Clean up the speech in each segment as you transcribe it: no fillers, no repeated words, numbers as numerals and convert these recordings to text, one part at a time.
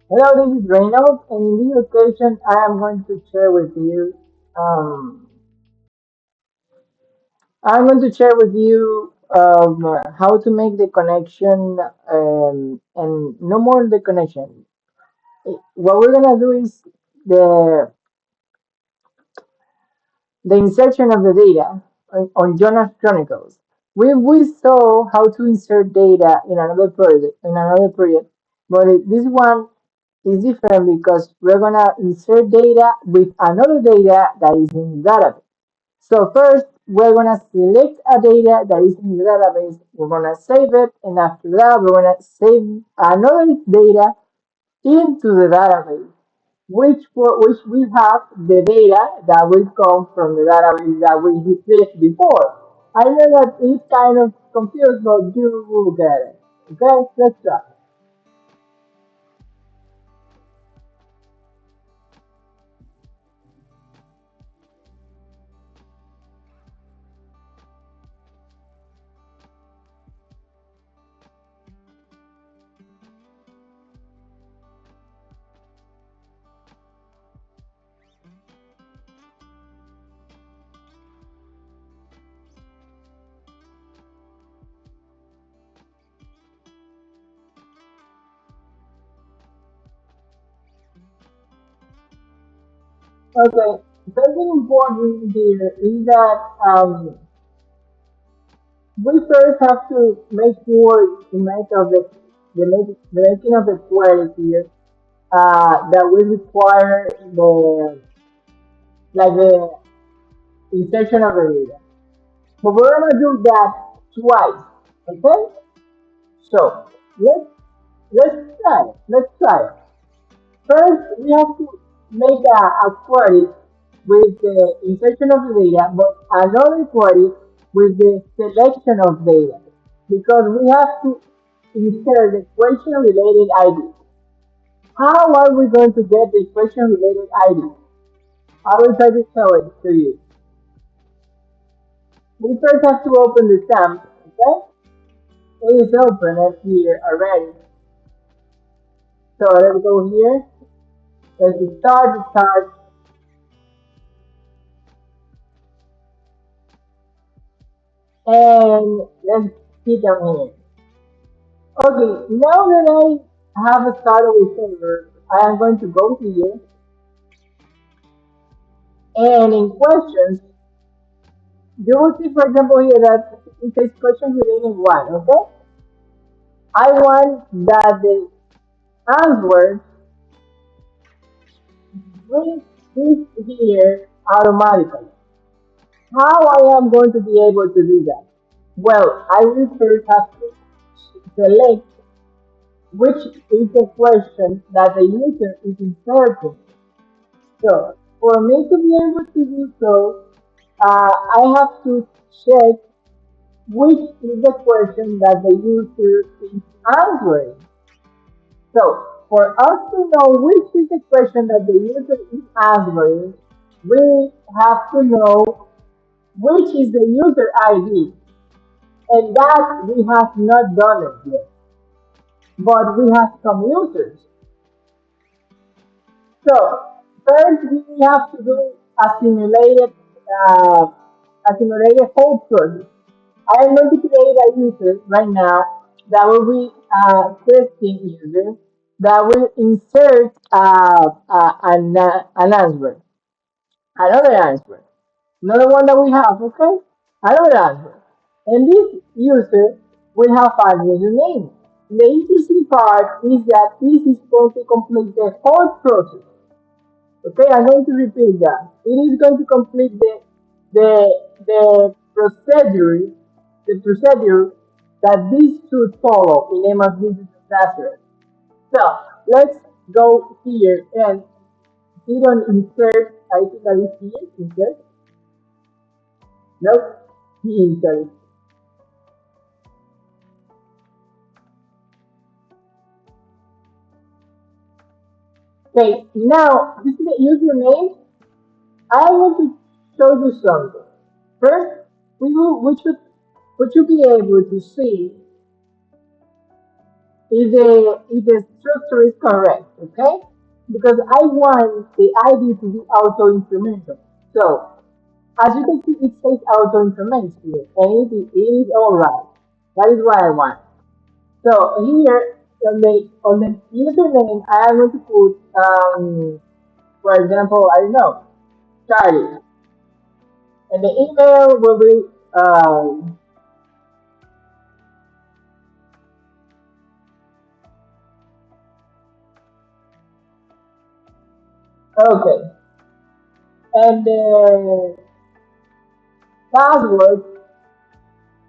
Hello, this is Reynald, and in this occasion, I am going to share with you. Um, I'm going to share with you how to make the connection, and no more the connection. What we're gonna do is the the insertion of the data on Jonas Chronicles. We saw how to insert data in another project, but this one is different because we're gonna insert data with another data that is in the database. So first, we're gonna select a data that is in the database. We're gonna save it, and after that, we're gonna save another data into the database, which we have the data that will come from the database that we received before. I know that it's kind of confused, but you will get it. Okay, let's try. Okay, something important here is that we first have to make sure to make of the making of the query here that will require the insertion of the data. But we're gonna do that twice. Okay? So let's try it. First we have to make a query with the insertion of the data, but another query with the selection of data. Because we have to insert the question related ID. How are we going to get the question related ID? I will try to show it to you. We first have to open the SAM, okay? It is open up here already. So let's go here. Let's start, and let's click on here. Okay, now that I have started with server, I am going to go here, and in questions, you will see, for example, here that it says questions relating one, okay? I want that the answer bring this here automatically. How I am going to be able to do that? Well, I will first have to select which is the question that the user is inserting. So, for me to be able to do so, I have to check which is the question that the user is answering. So, for us to know which is the question that the user is answering, we have to know which is the user ID. And that we have not done it yet. But we have some users. So, first we have to do a uh, simulated whole process. I am going to create a user right now that will be a testing user that will insert an answer, another answer, another one that we have, okay? Another answer. And this user will have a username. The interesting part is that this is going to complete the whole process. Okay, I'm going to repeat that. It is going to complete the procedure that these should follow in name of Jesus of Nazareth. So let's go here and hit on insert. I think that is here. Insert. Nope. Insert. Okay, now this is the username. I want to show you something. First, we should be able to see if the structure is correct, okay? Because I want the ID to be auto-incremental. So as you can see, it says auto-increment here, and it is all right. That is what I want. So here on the username, I am going to put, for example, I don't know, Charlie, and the email will be okay, and the password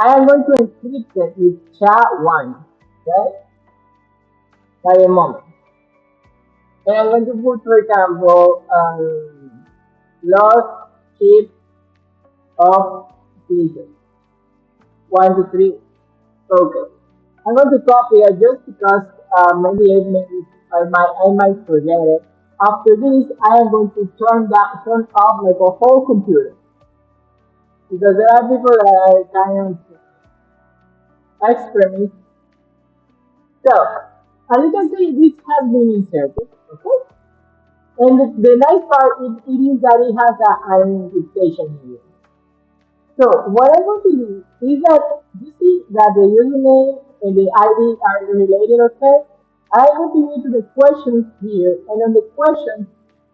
I am going to encrypt it with chat1, okay, by a moment. And I'm going to put, for example, lost keep of digits. 1, 2, 3. Okay. I'm going to copy it just because maybe I might forget it. After this, I am going to turn off like a whole computer because there are people that are kind of extremists. So, as you can see, this has been inserted. Okay. And the nice part it is that it has an indexation here. So what I'm going to do is that you see that the username and the ID are related, okay? I'm going to go to the questions here, and on the questions,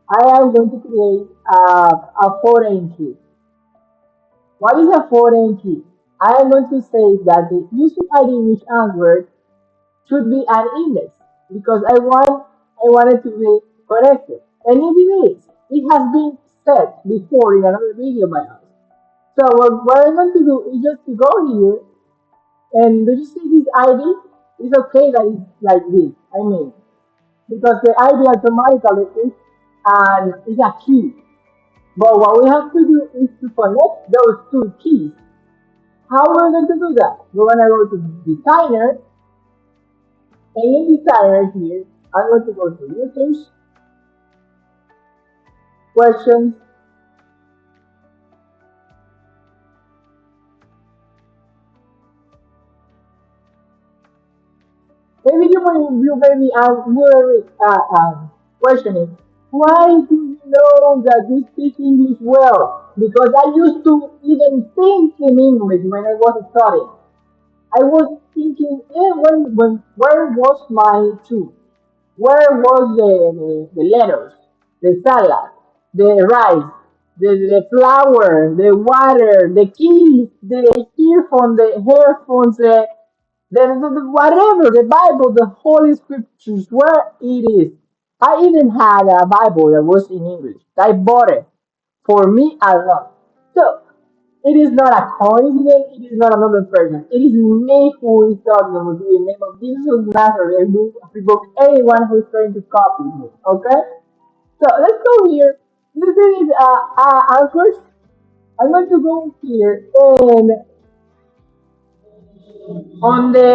I am going to create a foreign key. What is a foreign key? I am going to say that the user ID which answered should be an index because I want it to be connected. And if it is, it has been said before in another video by us. So what I'm going to do is just to go here and do you see this ID? It's okay that it's like this. I mean, because the ID automatically is a key. But what we have to do is to connect those two keys. How we're going to do that? We're going to go to designer, and in designer here, I'm going to go to users, questions, maybe you may be questioning, why do you know that you speak English well? Because I used to even think in English when I was studying. I was thinking, where was my truth? Where was the letters, the salad, the rice, the flour, the water, the keys, the earphone, the earphones, whatever, the Bible, the Holy Scriptures, where it is. I even had a Bible that was in English. I bought it for me alone. So it is not a coincidence. It is not another person. It is me who is talking with you in the name of Jesus of Nazareth. I rebuke anyone who is trying to copy me. Okay? So let's go here. This is answers. I'm going to go here and on the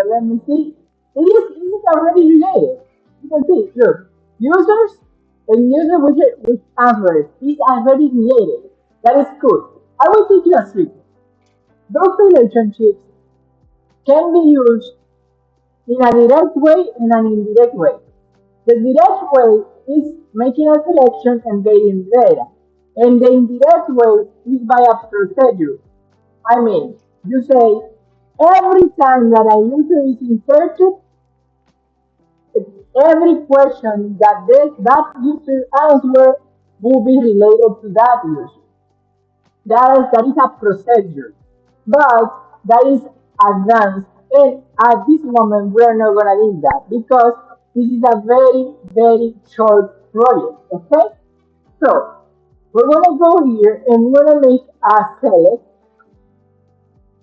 let me see. It is already related. You can see, look, users and user which answer is already related. That is good. I will teach you a trick. Those relationships can be used in a direct way and an indirect way. The direct way is making a selection and getting data. And the indirect way is by a procedure. I mean, you say every time that a user is inserted, every question that user answer will be related to that user. That is a procedure, but that is advanced. And at this moment, we are not gonna do that because this is a very very short project. Okay, so we're gonna go here and we're gonna make a select.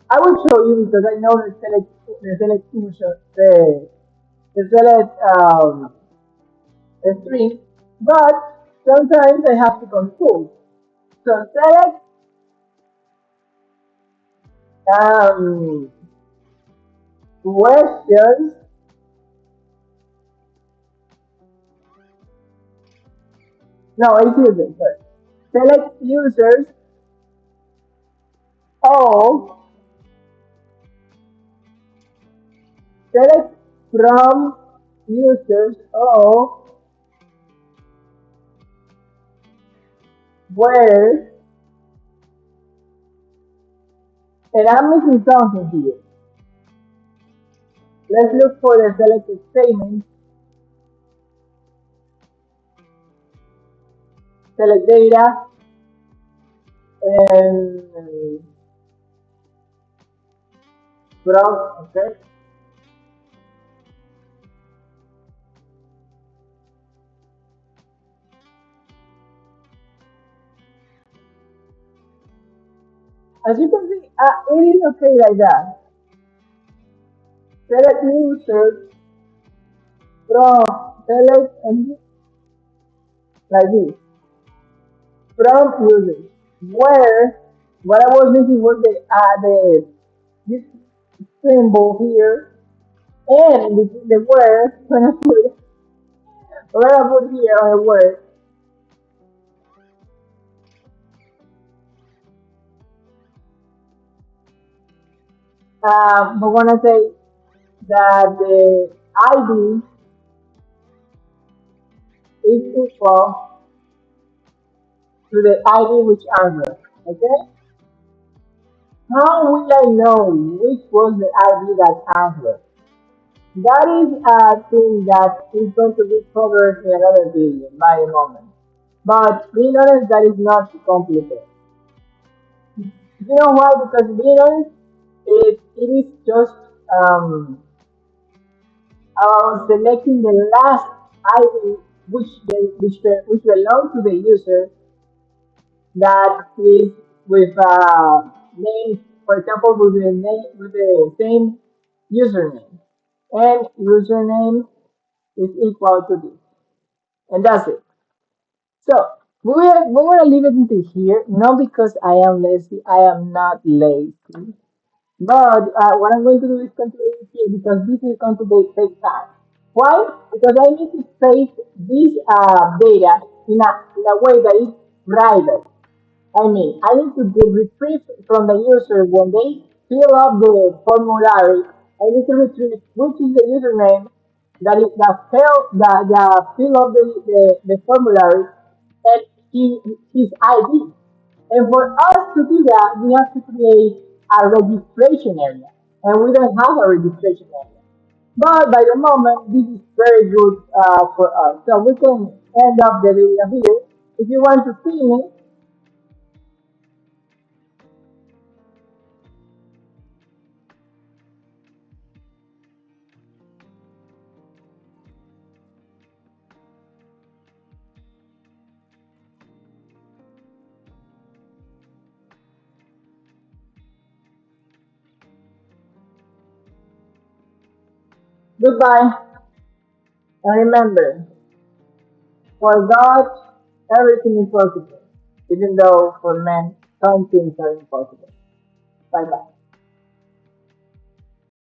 I will show you because I know the select function, the select string, but sometimes I have to confuse. So select um, questions. No, it's users. Sorry. Select users of select from users of where, and I'm missing something here. Let's look for the selected statement, select data, and from, okay. As you can see, it is okay like that. Select user from select and like this from users. Where what I was missing was the this symbol here and between the where when I put here on a word, but when I say that the ID is equal to the ID which answer. Okay? How will I know which was the ID that answered? That is a thing that is going to be covered in another video by the moment. But being honest, that is not complicated. You know why? Because being honest, it is just selecting the last ID which belongs to the user that is with name, for example, with the name with the same username, and username is equal to this, and that's it. So we're gonna leave it until here, not because I am lazy. I am not lazy. But what I'm going to do is continue it here because this is going to take time. Why? Because I need to save this data in a way that is private. I mean, I need to get retrieve from the user when they fill up the formulary. I need to retrieve which is the username that fill up the formulary and his ID. And for us to do that, we have to create a registration area. And we don't have a registration area. But by the moment, this is very good for us. So we can end up the video here. If you want to see me, goodbye. And remember, for God, everything is possible, even though for men, some things are impossible. Bye bye.